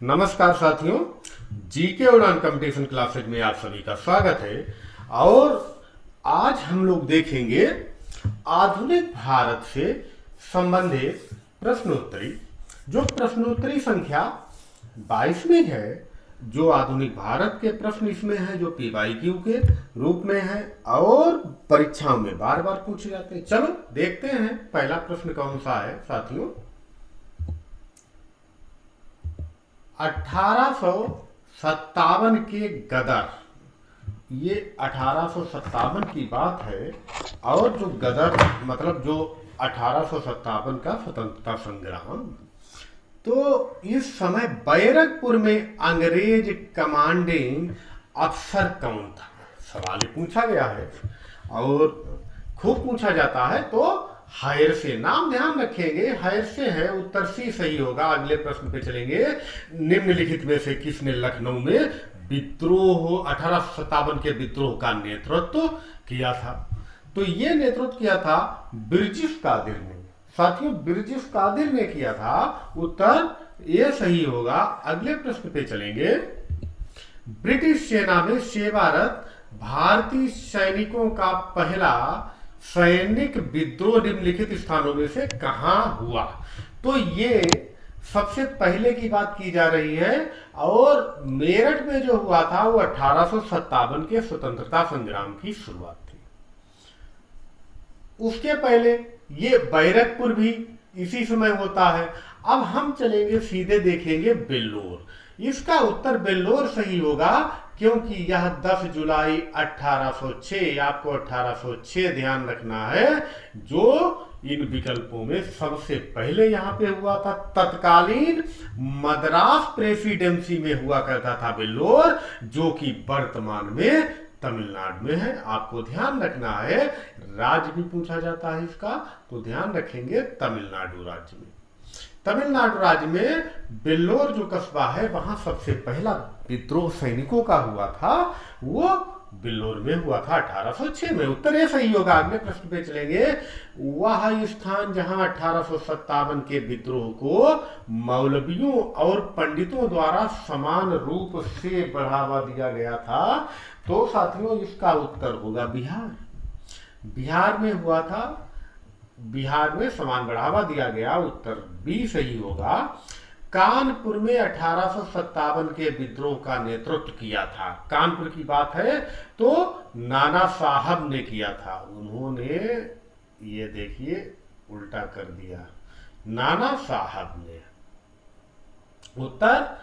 नमस्कार साथियों, जीके उड़ान कंपटीशन क्लासेज में आप सभी का स्वागत है। और आज हम लोग देखेंगे आधुनिक भारत से संबंधित प्रश्नोत्तरी, जो प्रश्नोत्तरी संख्या 22वीं है, जो आधुनिक भारत के प्रश्न इसमें है, जो पीवाईक्यू के रूप में है और परीक्षाओं में बार बार पूछे जाते हैं। चलो देखते हैं पहला प्रश्न कौन सा है साथियों। 1857 के गदर, ये 1857 की बात है। और जो गदर मतलब जो 1857 का स्वतंत्रता संग्राम, तो इस समय बैरकपुर में अंग्रेज कमांडिंग अफसर कौन था, सवाल पूछा गया है और खूब पूछा जाता है। तो हायर से नाम ध्यान रखेंगे, हायर से है, उत्तर सी सही होगा। अगले प्रश्न पे चलेंगे। निम्नलिखित में से किसने लखनऊ में विद्रोह 1857 के विद्रोह का नेतृत्व किया था? तो ये नेतृत्व किया था बिरजिश कादिर ने। साथियों, बिरजिश कादिर ने किया था, उत्तर ये सही होगा। अगले प्रश्न पे चलेंगे। ब्रिटिश सेना में सेवारत भारतीय सैनिकों का पहला सैनिक विद्रोह निम्नलिखित स्थानों में से कहां हुआ? तो ये सबसे पहले की बात की जा रही है और मेरठ में जो हुआ था वो 1857 के स्वतंत्रता संग्राम की शुरुआत थी। उसके पहले ये बैरकपुर भी इसी समय होता है। अब हम चलेंगे सीधे, देखेंगे बेल्लोर। इसका उत्तर बेल्लोर सही होगा, क्योंकि यह 10 जुलाई 1806, आपको 1806 ध्यान रखना है, जो इन विकल्पों में सबसे पहले यहां पे हुआ था। तत्कालीन मद्रास प्रेसिडेंसी में हुआ करता था बेल्लोर, जो कि वर्तमान में तमिलनाडु में है। आपको ध्यान रखना है, राज्य भी पूछा जाता है इसका, तो ध्यान रखेंगे तमिलनाडु राज्य में। तमिलनाडु राज्य में बेल्लोर जो कस्बा है, वहां सबसे पहला विद्रोह सैनिकों का हुआ था, वो बेल्लोर में हुआ था 1806 में। उत्तर ये सही होगा। अगले प्रश्न पे चलेंगे। वह स्थान जहां 1857 के विद्रोह को मौलवियों और पंडितों द्वारा समान रूप से बढ़ावा दिया गया था, तो साथियों इसका उत्तर होगा बिहार। बिहार में हुआ था, बिहार में समान बढ़ावा दिया गया, उत्तर बी सही होगा। कानपुर में 1857 के विद्रोह का नेतृत्व किया था। कानपुर की बात है तो नाना साहब ने किया था। उन्होंने, ये देखिए उल्टा कर दिया, नाना साहब ने। उत्तर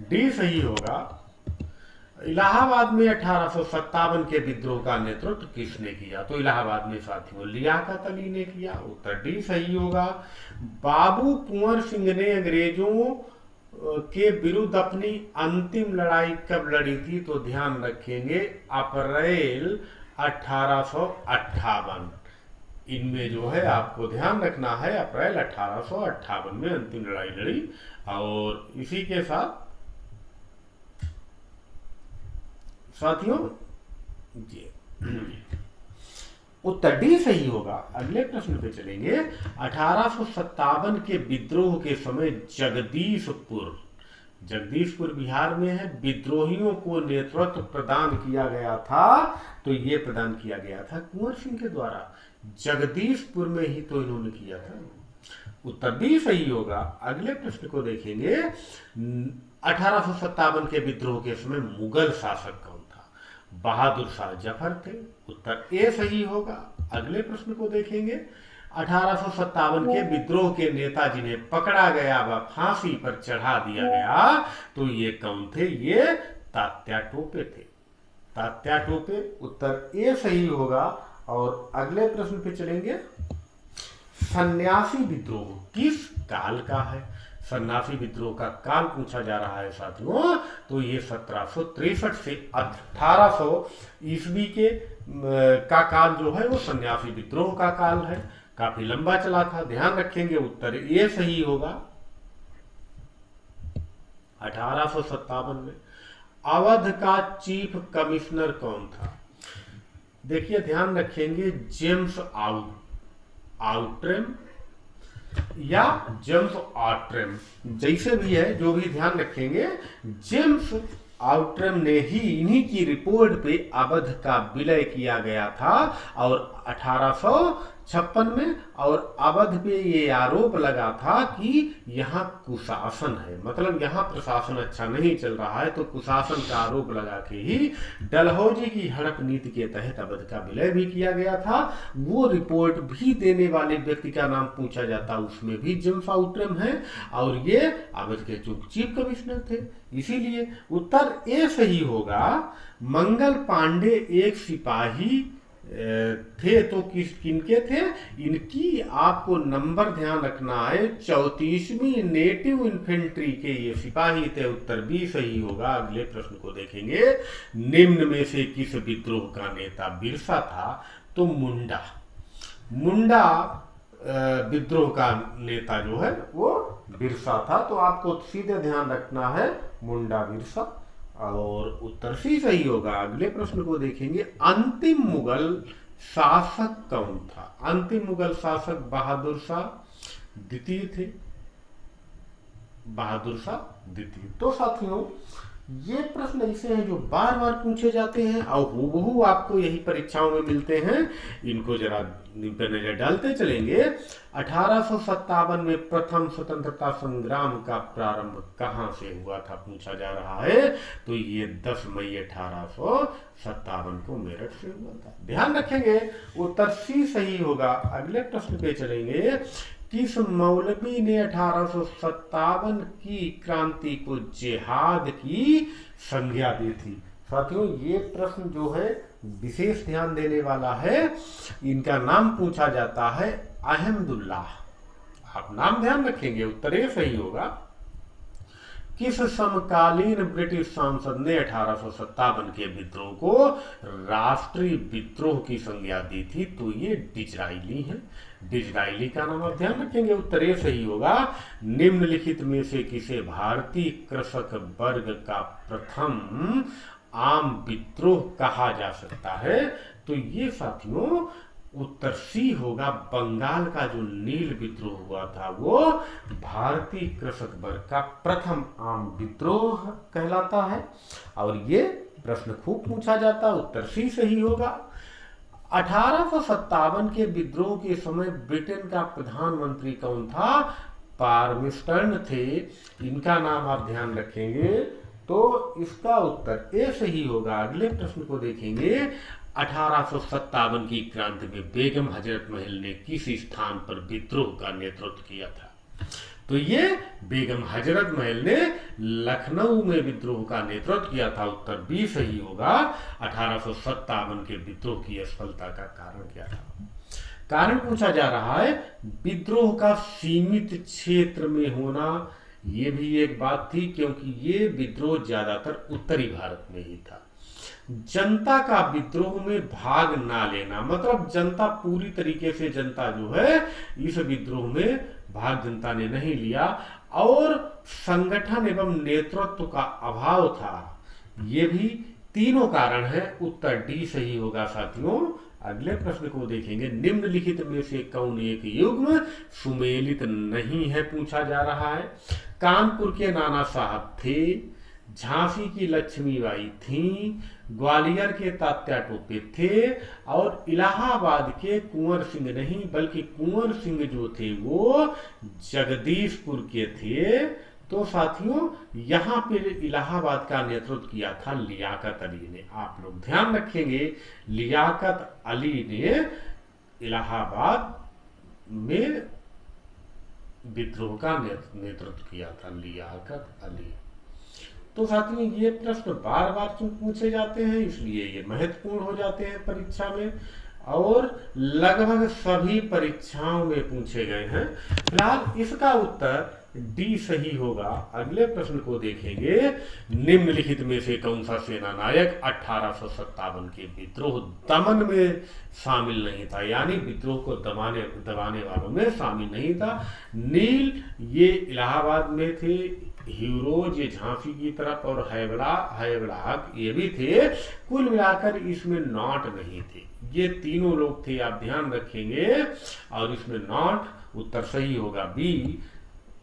डी सही होगा। इलाहाबाद में 1857 के विद्रोह का नेतृत्व किसने किया? तो इलाहाबाद में साथियों लियाकत अली ने किया। उत्तर डी सही होगा। बाबू कुंवर सिंह ने अंग्रेजों के विरुद्ध अपनी अंतिम लड़ाई कब लड़ी थी? तो ध्यान रखेंगे अप्रैल 1858। इनमें जो है आपको ध्यान रखना है, अप्रैल 1858 में अंतिम लड़ाई लड़ी। और इसी के साथ साथियों जी उत्तर डी सही होगा। अगले प्रश्न पे चलेंगे। 1857 के विद्रोह के समय जगदीशपुर बिहार में है, विद्रोहियों को नेतृत्व प्रदान किया गया था। तो ये प्रदान किया गया था कुंवर सिंह के द्वारा। जगदीशपुर में ही तो इन्होंने किया था। उत्तर बी सही होगा। अगले प्रश्न को देखेंगे। 1857 के विद्रोह के समय मुगल शासक कौन था? बहादुर शाह जफर थे। उत्तर ए सही होगा। अगले प्रश्न को देखेंगे। 1857 के विद्रोह के नेता जिन्हें पकड़ा गया व फांसी पर चढ़ा दिया गया, तो ये कौन थे? ये तात्या टोपे थे। तात्या टोपे, उत्तर ए सही होगा। और अगले प्रश्न पे चलेंगे। सन्यासी विद्रोह किस काल का है? सन्यासी विद्रोह का काल पूछा जा रहा है साथियों। तो ये 1763 से 1800 ईस्वी के का काल जो है वो सन्यासी विद्रोह का काल है। काफी लंबा चला था, ध्यान रखेंगे। उत्तर ये सही होगा। 1857 में अवध का चीफ कमिश्नर कौन था? देखिए ध्यान रखेंगे, जेम्स आउट्रेम। या जेम्स आउट्रम, जैसे भी है जो भी ध्यान रखेंगे, जेम्स आउट्रम ने ही, इन्हीं की रिपोर्ट पे अवध का विलय किया गया था और 1856 में, और अवध पे ये आरोप लगा था कि यहाँ कुशासन है, मतलब यहाँ प्रशासन अच्छा नहीं चल रहा है, तो कुशासन का आरोप लगा के ही डलहौजी की हड़प नीति के तहत अवध का विलय भी किया गया था। वो रिपोर्ट भी देने वाले व्यक्ति का नाम पूछा जाता, उसमें भी जेम्स आउट्रम है, और ये अवध के चीफ कमिश्नर थे। इसीलिए उत्तर ए सही होगा। मंगल पांडे एक सिपाही थे, तो किनके थे? इनकी आपको नंबर ध्यान रखना है, 34वीं नेटिव इन्फेंट्री के ये सिपाही थे। उत्तर बी सही होगा। अगले प्रश्न को देखेंगे, निम्न में से किस विद्रोह का नेता बिरसा था? तो मुंडा विद्रोह का नेता जो है वो बिरसा था। तो आपको सीधे ध्यान रखना है मुंडा बिरसा, और उत्तर सी सही होगा। अगले प्रश्न को देखेंगे, अंतिम मुगल शासक कौन था? अंतिम मुगल शासक बहादुर शाह द्वितीय थे। बहादुर शाह द्वितीय। तो साथियों, ये प्रश्न ऐसे हैं जो बार बार पूछे जाते हैं और हूबहू आपको यही परीक्षाओं में मिलते हैं। इनको जरा पे नजर डालते चलेंगे। 1857 में प्रथम स्वतंत्रता संग्राम का प्रारंभ कहां से हुआ था, पूछा जा रहा है। तो ये 10 मई 1857 को मेरठ से हुआ था। ध्यान रखेंगे, उत्तर सी सही होगा। अगले प्रश्न पे चलेंगे, किस मौलवी ने 1857 की क्रांति को जिहाद की संज्ञा दी थी? साथियों, ये प्रश्न जो है विशेष ध्यान देने वाला है। इनका नाम पूछा जाता है अहमदुल्लाह। आप नाम ध्यान रखेंगे, उत्तर ये सही होगा। किस समकालीन ब्रिटिश सांसद ने 1857 के विद्रोह को राष्ट्रीय विद्रोह की संज्ञा दी थी? तो ये डिज़रायली है। डिज़रायली का नाम आप ध्यान रखेंगे, उत्तर ये सही होगा। निम्नलिखित में से किसे भारतीय कृषक वर्ग का प्रथम आम विद्रोह कहा जा सकता है? तो ये साथियों उत्तर सी होगा। बंगाल का जो नील विद्रोह हुआ था वो भारतीय कृषक वर्ग का प्रथम आम विद्रोह कहलाता है, और ये प्रश्न खूब पूछा जाता है। उत्तर सी सही होगा। 1857 के विद्रोह के समय ब्रिटेन का प्रधानमंत्री कौन था? पार्मिस्टर्न थे। इनका नाम आप ध्यान रखेंगे, तो इसका उत्तर ए सही होगा। अगले प्रश्न को देखेंगे, 1857 की क्रांति में बेगम हजरत महल ने किस स्थान पर विद्रोह का नेतृत्व किया था? तो ये बेगम हजरत महल ने लखनऊ में विद्रोह का नेतृत्व किया था। उत्तर बी सही होगा। 1857 के विद्रोह की असफलता का कारण क्या था? कारण पूछा जा रहा है, विद्रोह का सीमित क्षेत्र में होना, ये भी एक बात थी, क्योंकि ये विद्रोह ज्यादातर उत्तरी भारत में ही था। जनता का विद्रोह में भाग ना लेना, मतलब जनता पूरी तरीके से, जनता जो है इस विद्रोह में भाग जनता ने नहीं लिया, और संगठन एवं नेतृत्व का अभाव था। ये भी तीनों कारण है। उत्तर डी सही होगा साथियों। अगले प्रश्न को देखेंगे, निम्नलिखित में से कौन एक युग्म सुमेलित नहीं है, पूछा जा रहा है। कानपुर के नाना साहब थे, झांसी की लक्ष्मीबाई थी, ग्वालियर के तात्या टोपे थे, और इलाहाबाद के कुंवर सिंह नहीं, बल्कि कुंवर सिंह जो थे वो जगदीशपुर के थे। तो साथियों, यहाँ पे इलाहाबाद का नेतृत्व किया था लियाकत अली ने। आप लोग ध्यान रखेंगे, लियाकत अली ने इलाहाबाद में विद्रोह का नेतृत्व किया था, लियाकत अली। तो साथियों, ये प्रश्न बार बार क्यों पूछे जाते हैं, इसलिए ये महत्वपूर्ण हो जाते हैं परीक्षा में, और लगभग सभी परीक्षाओं में पूछे गए हैं। फिलहाल इसका उत्तर डी सही होगा। अगले प्रश्न को देखेंगे, निम्नलिखित में से कौन सा सेना नायक 1857 के विद्रोह दमन में शामिल नहीं था, यानी विद्रोह को दबाने वालों में शामिल नहीं था? नील ये इलाहाबाद में थे, हीरोज ये झांसी की तरफ, और हैबड़ाक ये भी थे। कुल मिलाकर इसमें नॉट नहीं थे। ये तीनों लोग थे, आप ध्यान रखेंगे, और इसमें नॉट उत्तर सही होगा बी।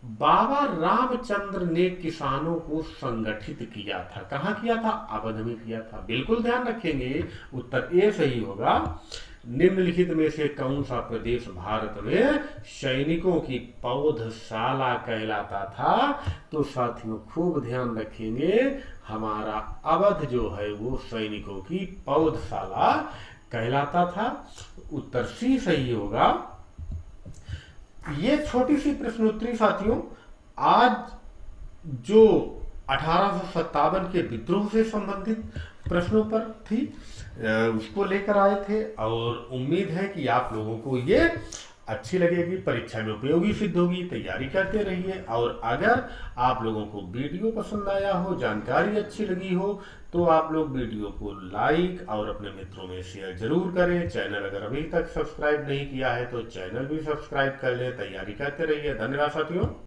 बाबा रामचंद्र ने किसानों को संगठित किया था। कहाँ किया था? अवध में किया था। बिल्कुल ध्यान रखेंगे, उत्तर ए सही होगा। निम्नलिखित में से कौन सा प्रदेश भारत में सैनिकों की पौधशाला कहलाता था? तो साथियों खूब ध्यान रखेंगे, हमारा अवध जो है वो सैनिकों की पौधशाला कहलाता था। उत्तर सी सही होगा। ये छोटी सी प्रश्नोत्तरी साथियों आज जो 1857 के विद्रोह से संबंधित प्रश्नों पर थी, उसको लेकर आए थे और उम्मीद है कि आप लोगों को ये अच्छी लगेगी, परीक्षा में उपयोगी सिद्ध होगी। तैयारी करते रहिए और अगर आप लोगों को वीडियो पसंद आया हो, जानकारी अच्छी लगी हो, तो आप लोग वीडियो को लाइक और अपने मित्रों में शेयर जरूर करें। चैनल अगर अभी तक सब्सक्राइब नहीं किया है तो चैनल भी सब्सक्राइब कर लें। तैयारी करते रहिए। धन्यवाद साथियों।